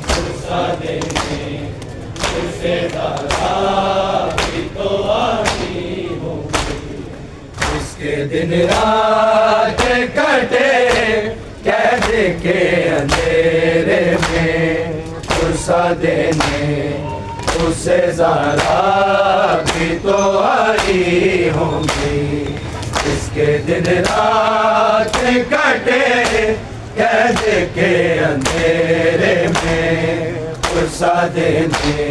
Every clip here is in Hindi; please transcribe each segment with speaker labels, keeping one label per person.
Speaker 1: गुस्सा देने उससे ज़्यादा भी तो आती होगी। उसके दिन रात कटे कैद के अंधेरे में, गुस्सा देने उससे ज़्यादा भी तो आई होंगी। इसके दिन रात कटे कैद के अंधेरे में, गुस्सा देने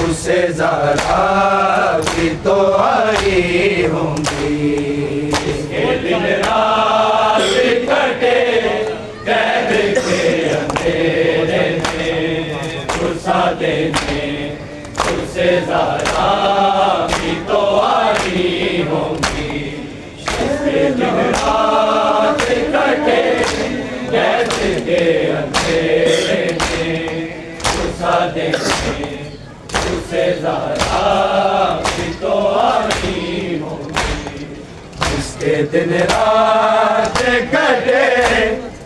Speaker 1: उससे ज़्यादा भी तो आई होंगी। इसके दिन रात कटे कैद के अंधेरे में, गुस्सा देने उससे ज़्यादा भी तो आई होंगी। इसके दिन रात कटे कैद के अंधेरे में, गुस्सा देने उससे ज़्यादा भी तो आई होंगी। इसके दिन रात कटे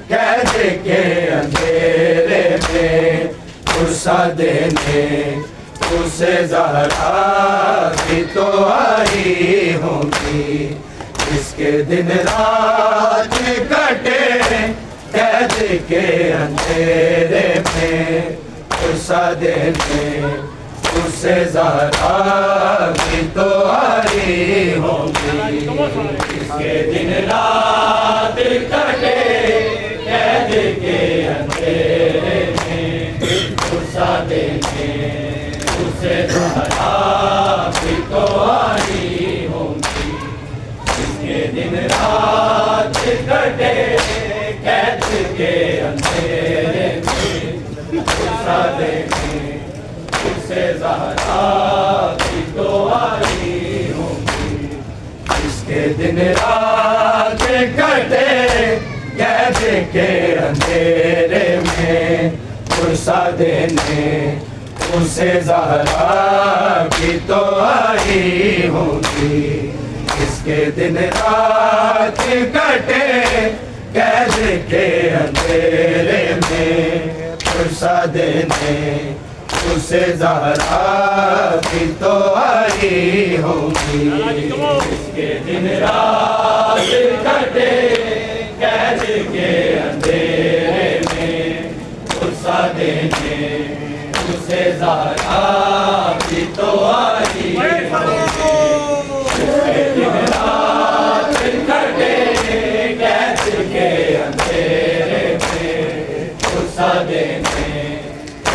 Speaker 1: कैद के अंधेरे में, गुस्सा देने उससे ज़्यादा भी तो आई होंगी। इसके दिन रात कटे कैद के अंधेरे में, गुस्सा देने उससे ज़्यादा भी तो आई होंगी। इसके दिन रात कटे कैद के अंधेरे में, गुस्सा देने उससे ज़्यादा भी तो आई होंगी। इसके दिन रात कटे कैद के अंधेरे में, गुस्सा देने उससे ज़्यादा भी तो आई होंगी। इसके दिन रात कटे कैद के अंधेरे में, गुस्सा देने उससे ज़्यादा भी तो आई होंगी। इसके दिन रात कटे कैद के अंधेरे में, गुस्सा देने उससे ज़्यादा भी तो आई होंगी। इसके दिन रात कटे कैद के अंधेरे में, गुस्सा देने उससे ज़्यादा भी तो आई होंगी। इसके दिन रात कटे कैद के अंधेरे में, गुस्सा देने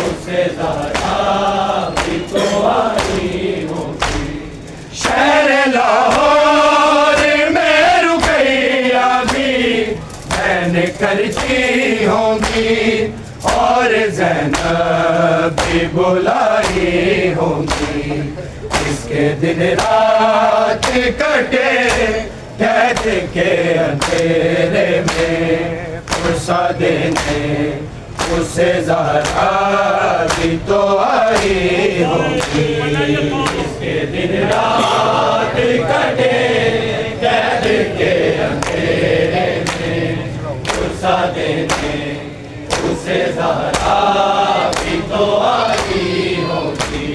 Speaker 1: उससे ज़्यादा भी तो आई होंगी। शहर लाहौर में रुकैया भी बहन करती होंगी, और ज़ैनब भी बुलाई होंगी। इसके दिन रात कटे कैद के अंधेरे में, गुस्सा देने उससे ज़्यादा भी तो आई होंगी। इसके दिन रात कटे कैद के अंधेरे में, गुस्सा देने उससे ज़्यादा भी तो आई होंगी।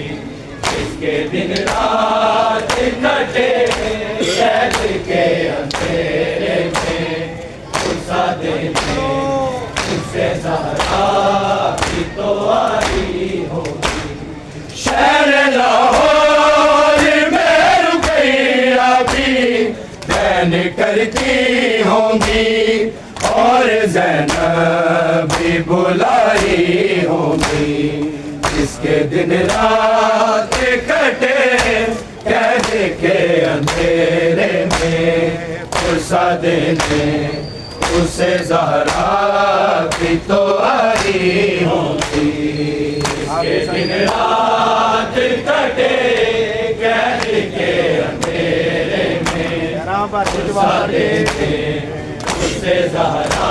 Speaker 1: इसके दिन रात कटे कैद के अंधेरे में, गुस्सा देने उससे ज़्यादा भी तो आई होगी। शहर लाहौर में रुकैया भी बहन करती होंगी, और ज़ैनब भी बुलाई होंगी। इसके दिन रात कटे कैद के अंधेरे में, गुस्सा देने उससे ज़्यादा भी तो आई होंगी। इसके दिन रात कटे कैद के अंधेरे में, गुस्सा देने उससे ज़्यादा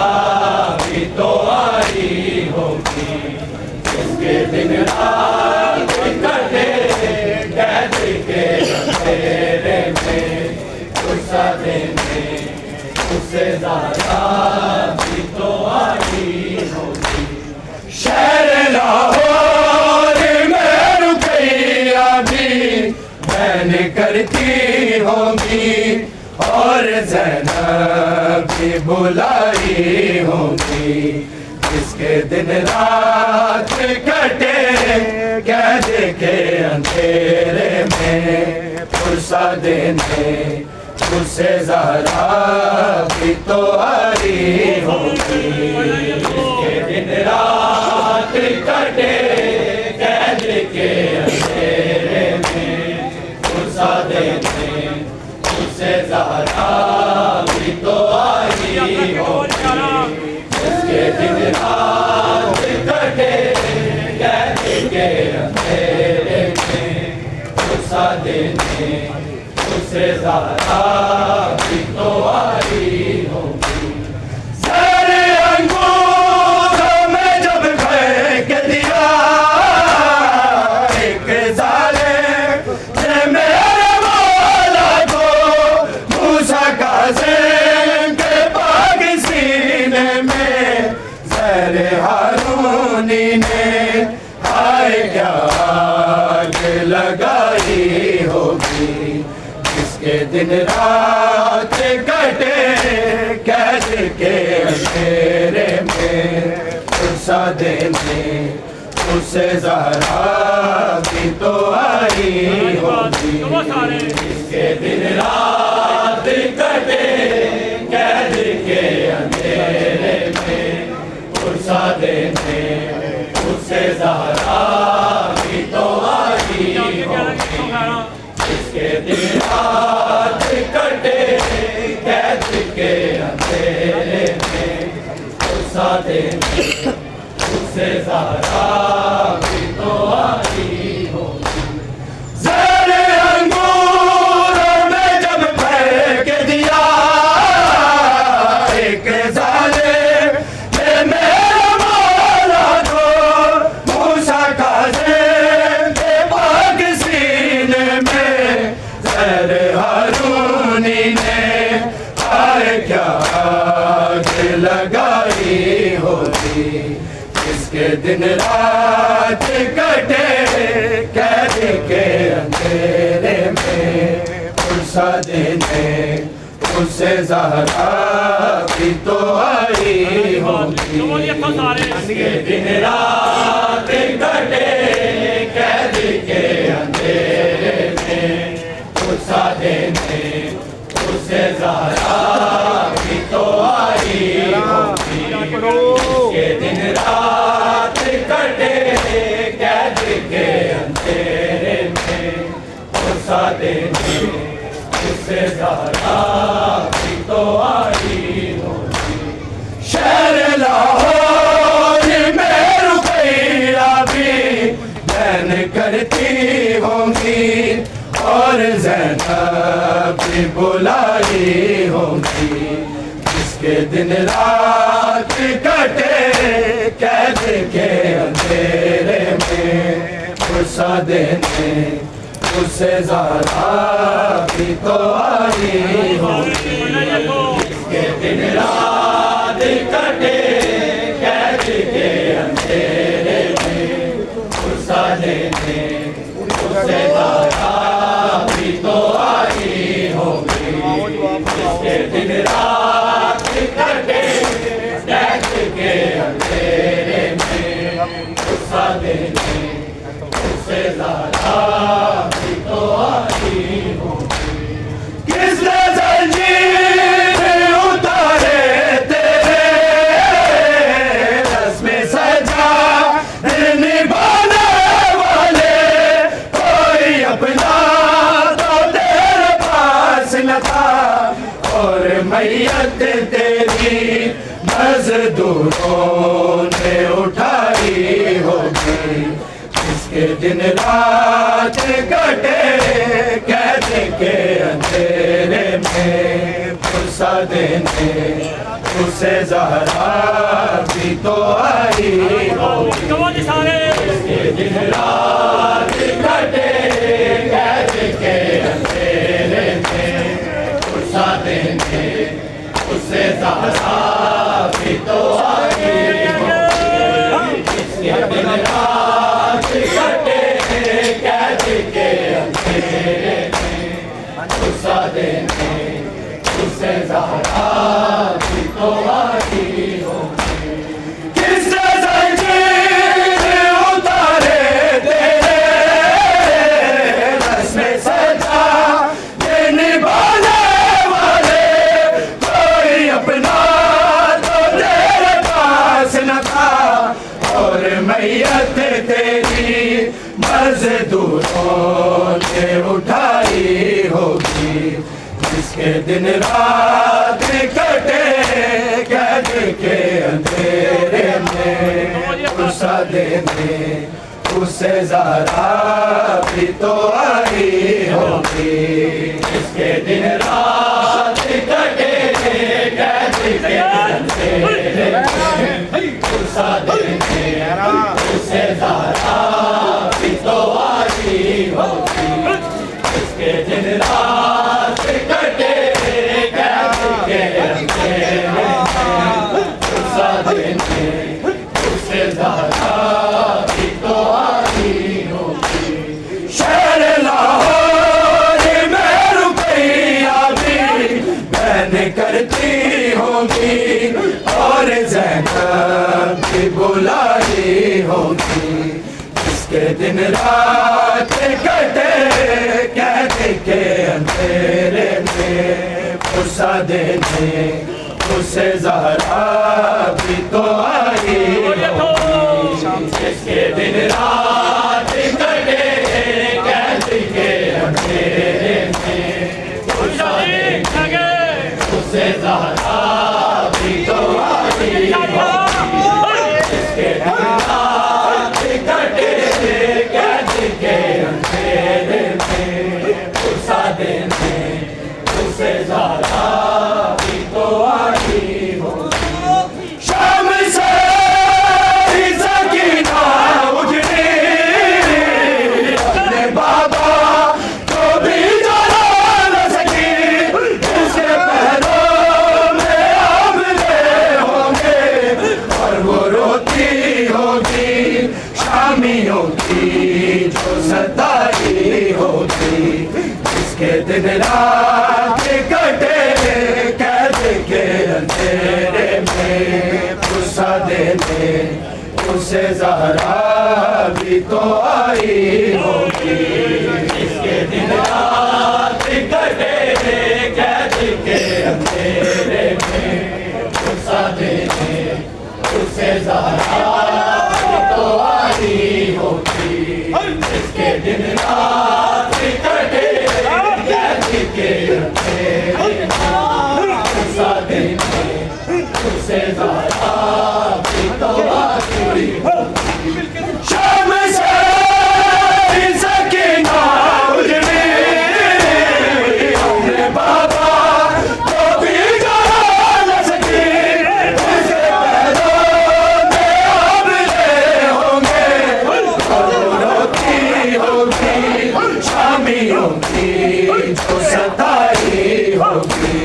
Speaker 1: भी तो आई होंगी। इसके दिन रात कटे कैद के अंधेरे में, गुस्सा देने उससे ज़्यादा भी तो आई होगी। करती होंगी और ज़ैनब भी बुलाई होंगी। जिसके दिन रात कटे कैद के अंधेरे में फुर्सा देने उसे ज़हरा भी तो आई होगी। जिसके दिन रात कटे कैद के अंधेरे में फुर्सा देने उसे ज़हरा भी तो आई होगी। जिसके दिन रात कटे कैद के अंधेरे में फुर्सा देने उसे ज़हरा भी तो आई होगी। सारे अंगूरों में जब फेंक दिया एक जालिम ने मेरे मौला को, मूसा काज़िम के पाक सीने में ज़हरे हारूनी ने हाय क्या आग लगाई होगी। जिसके दिन रात कटे कैद के अंधेरे में फुर्सा देने उसे ज़हरा भी तो आई होगी। जिसके दिन रात कटे कैद के अंधेरे में फुर्सा देने उसे ज़हरा भी तो आई होगी। जिसके दिन रात कटे कैद के अंधेरे में फुर्सा देने उसे ज़हरा भी तो आई होगी। ज़हरे अंगूरों में जब फेंक दिया एक जालिम ने मेरे मौला को, मूसा काज़िम के पाक सीने में ज़हरे हारूनी ने हाय क्या आग लगाई होगी। जिसके दिन रात कटे कैद के अंधेरे में फुर्सा देने उसे ज़हरा भी तो आई होगी। जिसके दिन रात कटे कैद के अंधेरे में फुर्सा देने उसे ज़हरा भी तो आई होगी। जिसके दिन रात कटे कैद के अंधेरे में फुर्सा देने उसे ज़हरा भी तो आई होगी। शहर लाहौर में रुपैया भी बैन करती होंगी और ज़ैनब भी बुलाई होंगी। जिसके दिन रात कटे कैद के अंधेरे में फुर्सा देने उसे ज़हरा भी तो आई होगी। जिसके दिन रात कटे कैद के अंधेरे में फुर्सा देने उसे ज़हरा भी तो आई होगी। जिसके दिन रात कटे कैद के अंधेरे में फुर्सा देने उसे ज़हरा भी तो आई होगी। किसने जंजीर उतारे तेरे रस्म सजा निभाने वाले, कोई अपना तो तेरे पास न था और मैयत तेरी मज़दूरों ने उठाई होगी। जिसके दिन रात कटे कैद के अंधेरे में फुर्सा देने उसे ज़हरा भी तो आई होगी। जिसके दिन रात कटे कैद के अंधेरे में फुर्सा देने उसे ज़हरा भी तो आई होगी। जिसके दिन रात कटे कैद के अंधेरे में ज़हरा भी तो आई होगी। किसने ज़ंजीर उतारे तेरे रस्म सजा ये निभाने वाले, कोई अपना तो तेरे पास न था, और मैयत तेरी मज़दूरों ने उठाई होगी। जिसके दिन रात कटे कैद के अंधेरे में, गुस्सा देने उसे ज़हरा भी तो आई होगी। जिसके दिन रात कटे कैद के अंधेरे में, गुस्सा देने उसे ज़हरा भी तो आई होगी। जिसके दिन रात कटे कैद के अंधेरे में, गुस्सा देने उसे ज़हरा भी तो आई होगी। शहर लाहौर में रुपया भी बहन करती होगी, और ज़ैनब भी बुलाई होगी। जिसके दिन रात कटे कैद के अंधेरे में, गुस्सा देने उसे ज़हरा भी तो आई होगी। जिसके दिन रात कटे कैद के अंधेरे में, गुस्सा देने उसे ज़हरा भी तो आई होगी। जिसके दिन रात कटे कैद के अंधेरे में, गुस्सा देने उसे ज़हरा भी तो आई होगी। शाम से ही सकीना उजड़ी अपने बाबा को भी जला न सकी। उसके पैरों में आंवले होंगे, और वो रोती होगी शामियों की जो सताई होगी। जिसके दिन रात कटे कैद के अंधेरे में, गुस्सा देने उसे ज़हरा भी तो आई होगी। जिसके दिन रात कटे कैद के अंधेरे में, गुस्सा देने उसे ज़हरा भी तो आई होगी। जिसके दिन रात कटे कैद के अंधेरे में, गुस्सा देने उसे ज़हरा भी तो आई होगी। शाम से ही सकीना उजड़ी अपने बाबा को भी जला न सकी। उसके पैरों में आंवले होंगे, और रोती होगी शामियों की जो सताई होगी।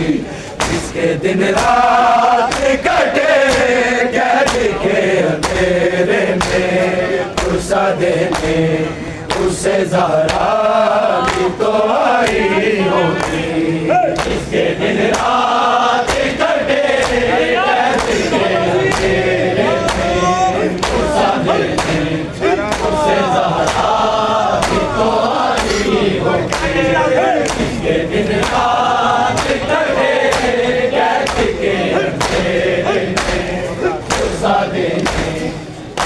Speaker 1: जिसके दिन रात कटे कैद के अंधेरे में, गुस्सा देने उसे ज़हरा भी तो आई होगी। जिसके दिन रात कटे कैद के अंधेरे में, गुस्सा देने उसे ज़हरा भी तो आई होगी। जिसके दिन रात कटे कैद के अंधेरे में, गुस्सा देने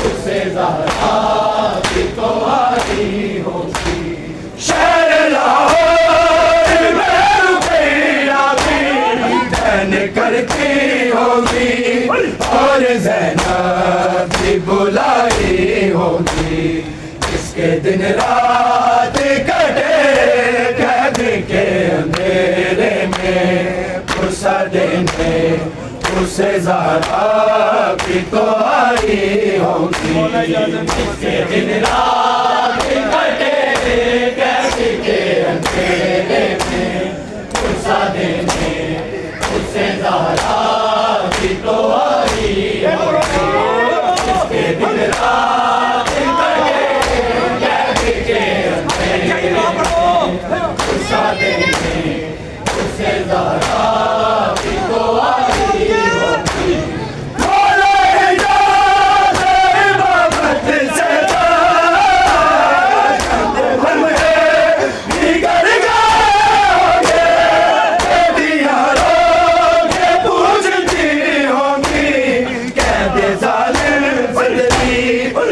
Speaker 1: उसे ज़हरा भी तो आई होगी। शहर लाहौर में रुपया भी बहन करती होगी, और ज़ैनब भी बुलाई होगी। जिसके दिन रात कटे कैद के अंधेरे में, गुस्सा देने उसे ज़हरा भी तो आई होगी। जिसके दिन रात कटे कैद के अंधेरे में, गुस्सा देने उसे ज़हरा भी तो आई होगी। जिसके दिन रात कटे कैद के अंधेरे में, गुस्सा देने उसे ज़हरा भी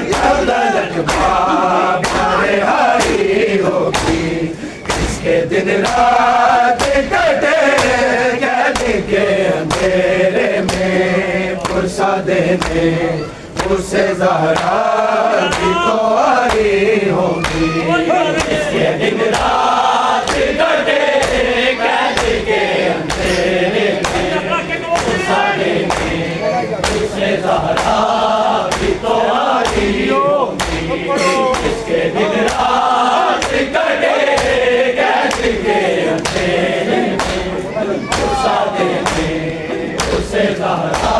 Speaker 1: तलक हारी होगी, इसके दिन रात कटे कैद के अंधेरे में, पुरसा देने उसे ज़हरा भी तो आई होगी, इसके दिन रात कटे कैद के अंधेरे में, पुरसा देने उसे ज़हरा भी तो आई होगी, इसके दिन रात कटे कैद के अंधेरे में, पुरसा देने उसे ज़हरा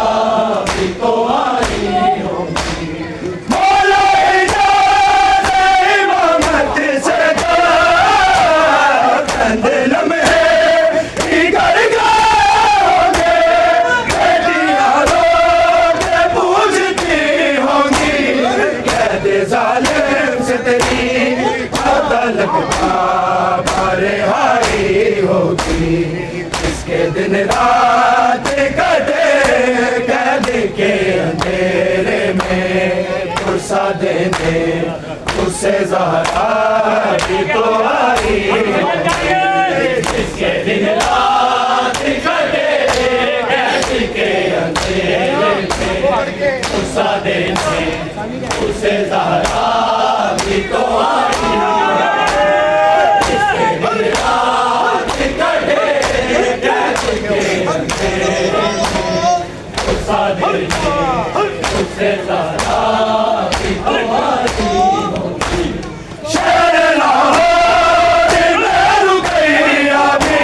Speaker 1: भी तो आई होगी। मौला इजाज़ इमामत से चंद लम्हे बिगड़ गए, बेटियां रो के पूछती होंगी, कैद ज़ालिम से तेरी तलक बारे हारी होगी, इसके दिन रात कटे कैद के अंधेरे में, पुरसा देने उसे ज़हरा भी तो आई होगी, इसके दिन रात कटे कैद के अंधेरे में, पुरसा देने उसे ज़हरा भी तो आई होगी, इसके दिन रात कटे कैद के अंधेरे में, पुरसा देने उसे ज़हरा भी तो आई होगी। शहर लाहौर में रुकैया भी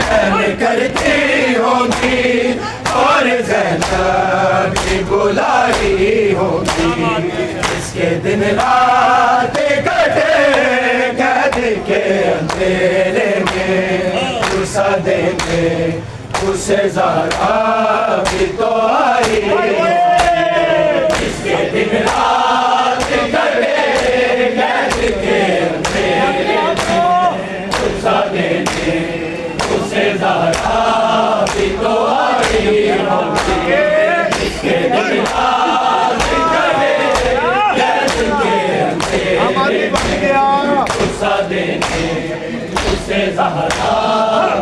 Speaker 1: बहन करती होगी, और ज़ैनब भी बुलाई होगी, इसके दिन रात कटे कैद के अंधेरे में, पुरसा देने उसे ज़हरा भी तो आई होगी, इसके दिन रात कटे कैद के अंधेरे में, पुरसा देने उसे ज़हरा भी तो आई होगी, इसके दिन रात कटे कैद के अंधेरे में, पुरसा देने उसे ज़हरा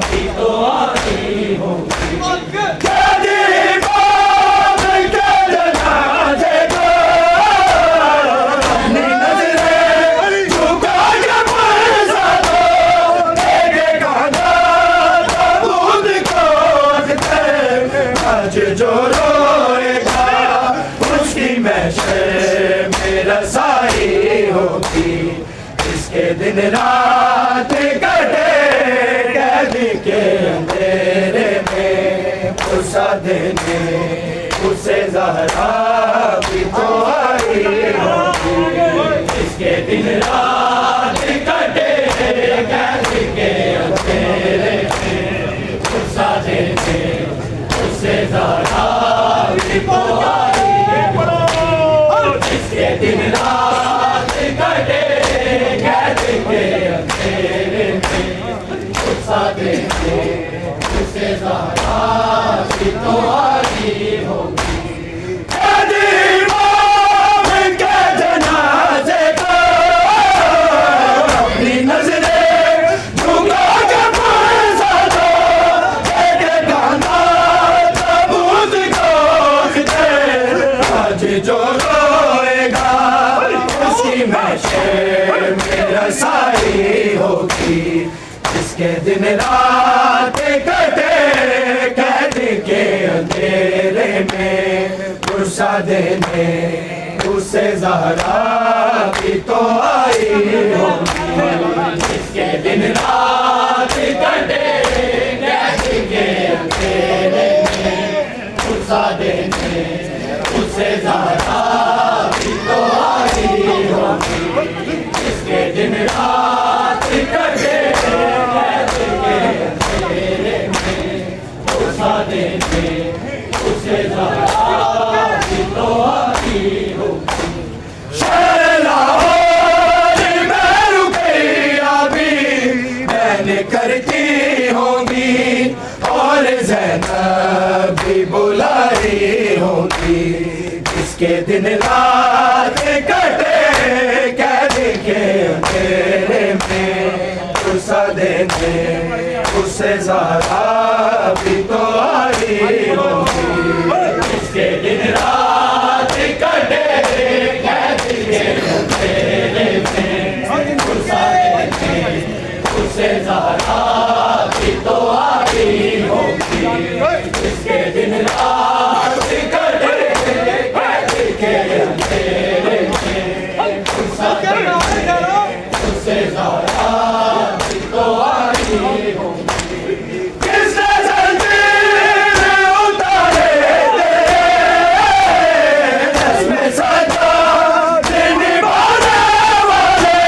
Speaker 1: भी तो आई होगी। कैदी बाप के जनाज़े को अपनी नज़रें झुका के पुरसा दो, देखेगा ताबूत को आज जो रोएगा उसकी महशर में रसाई होगी, इसके दिन रात कटे कैद के अंधेरे में, पुरसा देने उसे ज़हरा भी तो आई होगी, इसके दिन रात कटे कैद के अंधेरे में, पुरसा देने उसे ज़हरा भी तो आई होगी, इसके दिन रात कटे कैद के अंधेरे में, पुरसा देने उसे ज़हरा भी तो आई होगी। कैदी बाप के जनाज़े को अपनी नज़रें झुका के पुरसा दो, देखेगा ताबूत को आज जो रोएगा उसकी महशर में रसाई होगी, इसके दिन रात कटे कैद के अंधेरे में, पुरसा देने उसे ज़हरा भी तो आई होगी, इसके दिन रात कटे कैद के अंधेरे में, पुरसा देने उसे ज़हरा भी तो आई होगी, इसके दिन रात कटे कैद के अंधेरे में, पुरसा देने उसे ज़हरा भी तो आई होगी। शहर लाहौर में रुकैया भी बहन करती होंगी, और ज़ैनब भी बुलाई होगी, इसके दिन रात देने उससे ज़्यादा भी तो आई होगी। इसके दिन रात कटे कैद के अंधेरे में गुस्सा देने उससे ज़्यादा भी तो आई होगी। इसके दिन रात कटे कैद के अंधेरे में गुस्सा देने उससे ज़्यादा भी तो आई होगी। किसने ज़ंजीर उतारे थे इसमें सजा निभाने वाले,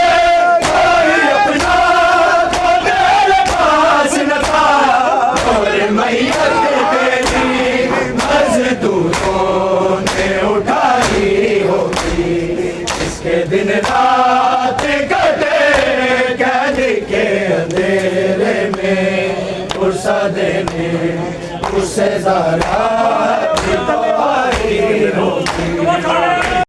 Speaker 1: कोई अपना तो तेरे पास न था और मैयत तेरी मज़दूरों ने उठाई होगी। इसके दिन रात कटे कैद के अंधेरे में गुस्सा देने उससे ज़्यादा